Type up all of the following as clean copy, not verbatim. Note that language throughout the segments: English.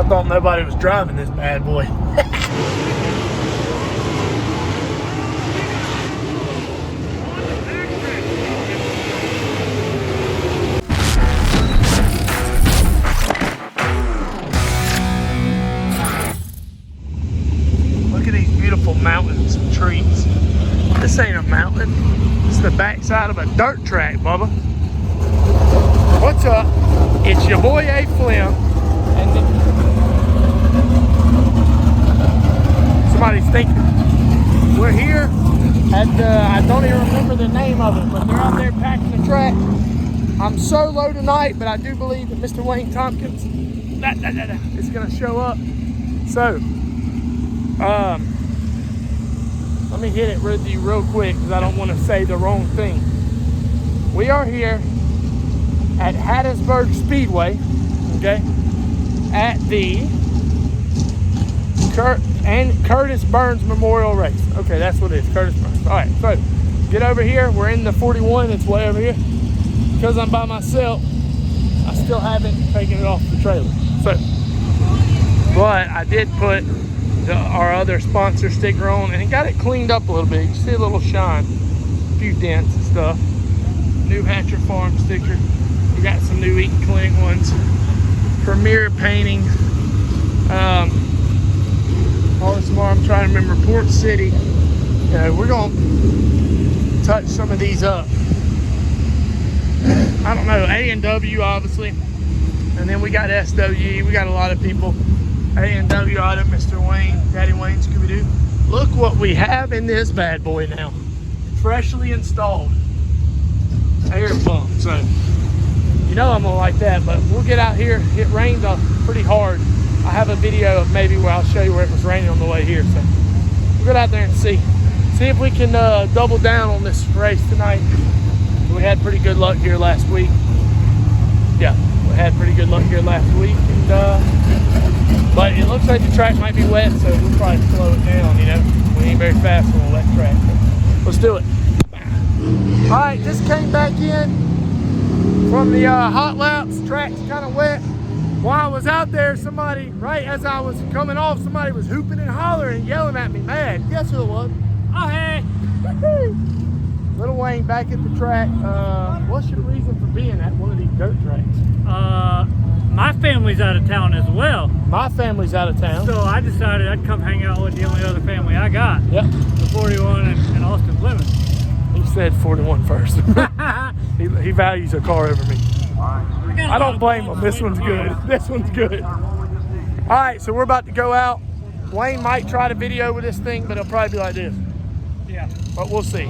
I thought nobody was driving this bad boy. Look at these beautiful mountains and trees. This ain't a mountain. This is the backside of a dirt track, Bubba. What's up? It's your boy A-Flem. And somebody's thinking. We're here at I don't even remember the name of it, but they're out there packing the track. I'm solo tonight, but I do believe that Mr. Wayne Tompkins is going to show up. So, let me hit it with you real quick because I don't want to say the wrong thing. We are here at Hattiesburg Speedway, okay, at the Curtis Burns Memorial Race. Okay, that's what it is, Curtis Burns. All right, so get over here. We're in the 41. It's way over here. Because I'm by myself, I still haven't taken it off the trailer. So, but I did put our other sponsor sticker on, and it got it cleaned up a little bit. You see a little shine, a few dents and stuff. New Hatcher Farm sticker. We got some new Eaton Clinic ones. Premier Painting. Tomorrow I'm trying to remember Port City. We're gonna touch some of these up. I don't know, A&W obviously, and then we got SWE. We got a lot of people. A&W item, Mr. Wayne, Daddy Wayne, Scooby-Doo. Look what we have in this bad boy now. Freshly installed air pump. So, you know I'm gonna like that, but we'll get out here. It rained pretty hard. I have a video of maybe where I'll show you where it was raining on the way here. So we'll get out there and see if we can double down on this race tonight. We had pretty good luck here last week. Yeah, we had pretty good luck here last week. And, but it looks like the track might be wet, so we'll probably slow it down, you know. We ain't very fast on a wet track. So let's do it. All right, just came back in from the hot laps. Track's kind of wet. While I was out there, somebody, right as I was coming off, somebody was hooping and hollering and yelling at me, mad. Guess who it was? Oh, hey. Little Wayne back at the track. What's your reason for being at one of these dirt tracks? My family's out of town as well. My family's out of town. So I decided I'd come hang out with the only other family I got. Yep. The 41 and Austin Fleming. He said 41 first. he values a car over me. I don't blame him. This one's good. This one's good. All right, so we're about to go out. Wayne might try to video with this thing, but it'll probably be like this. Yeah. But we'll see.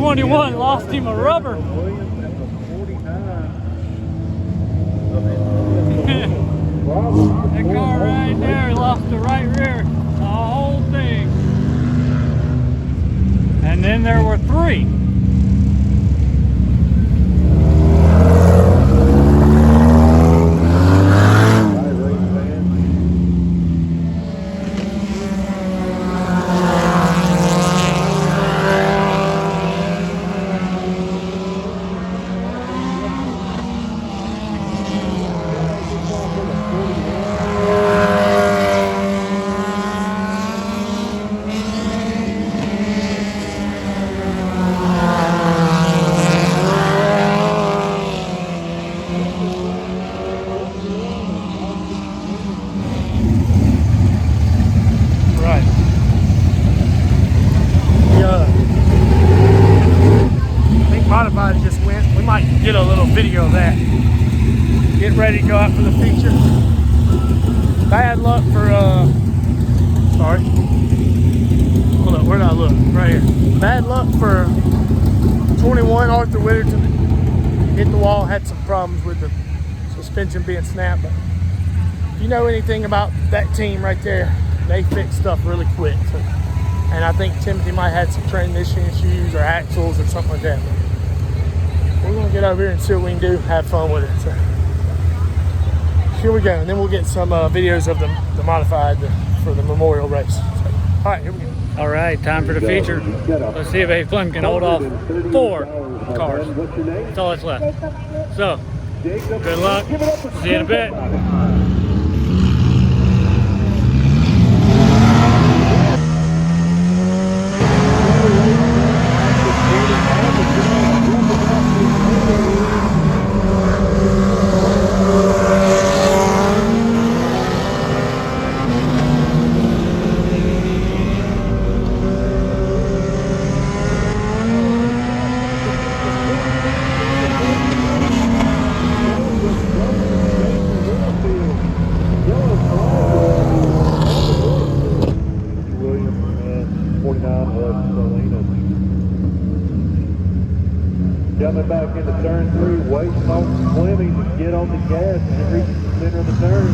21 lost him a rubber. That car right there lost the right rear, the whole thing. And then there were 3. Modified just went. We might get a little video of that. Get ready to go out for the feature. Bad luck for sorry. Hold up, where did I look? Right here. Bad luck for 21 Arthur Whitterton. Hit the wall, had some problems with the suspension being snapped. But if you know anything about that team right there, they fix stuff really quick. So, and I think Timothy might have had some transmission issues or axles or something like that. We're gonna get over here and see what we can do, have fun with it. So here we go, and then we'll get some videos of the modified for the memorial race. So, all right, here we go. All right, time for the feature. Let's see if A-Flem can hold off 4 cars. That's all that's left. So, good luck. See you in a bit. Coming back into turn 3, waiting on Fleming to get on the gas and reach the center of the turn.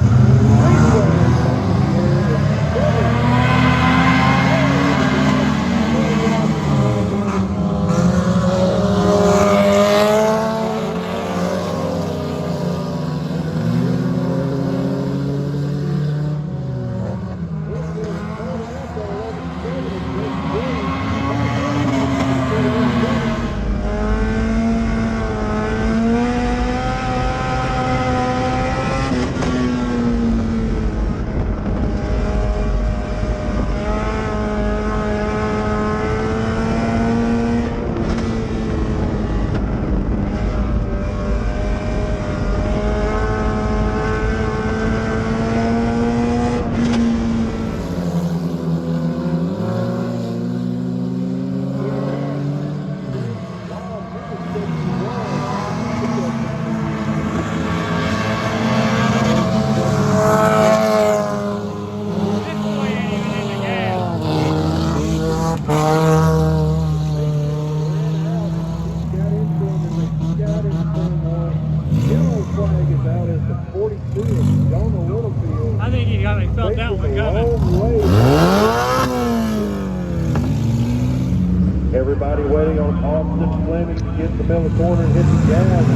I think he felt that one coming. Everybody waiting on Austin Fleming to get the middle of the corner and hit the gas.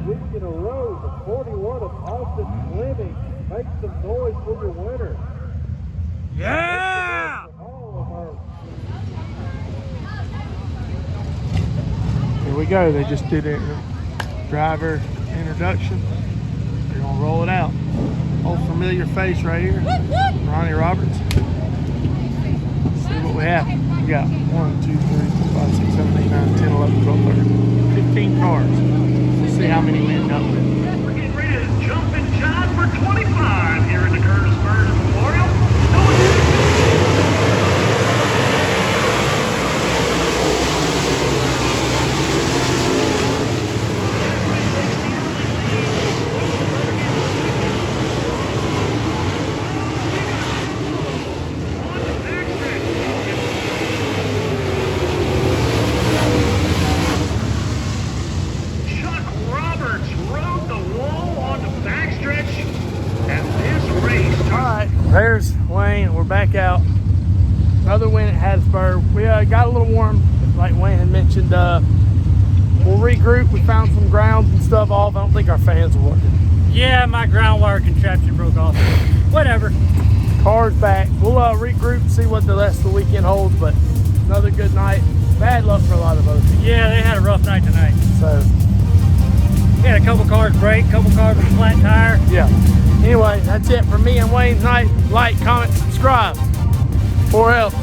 week in a row. The 41 of Austin Fleming. Make some noise for your winner. Yeah! All of our Here we go. They just did a driver introduction. They're gonna roll it out. Old familiar face right here, Ronnie Roberts. Let's see what we have. We got 1, 2, 3, 4, 5, 6, 7, 8, 9, 10, 11, 12, 13, 15 cars. We'll see how many we end up with. We're getting ready to jump in time for 25 here in the Curtis Burns Memorial. There's Wayne. We're back out. Another win at Hattiesburg. We got a little warm, like Wayne had mentioned. We'll regroup. We found some grounds and stuff off. I don't think our fans are working. Yeah, my ground wire contraption broke off. Whatever. Car's back. We'll regroup and see what the rest of the weekend holds, but another good night. Bad luck for a lot of other people. Yeah, they had a rough night tonight. So, We had a couple cars break, a couple cars with a flat tire. yeah. Anyway, that's it for me and Wayne tonight. Like, comment, subscribe. Or else.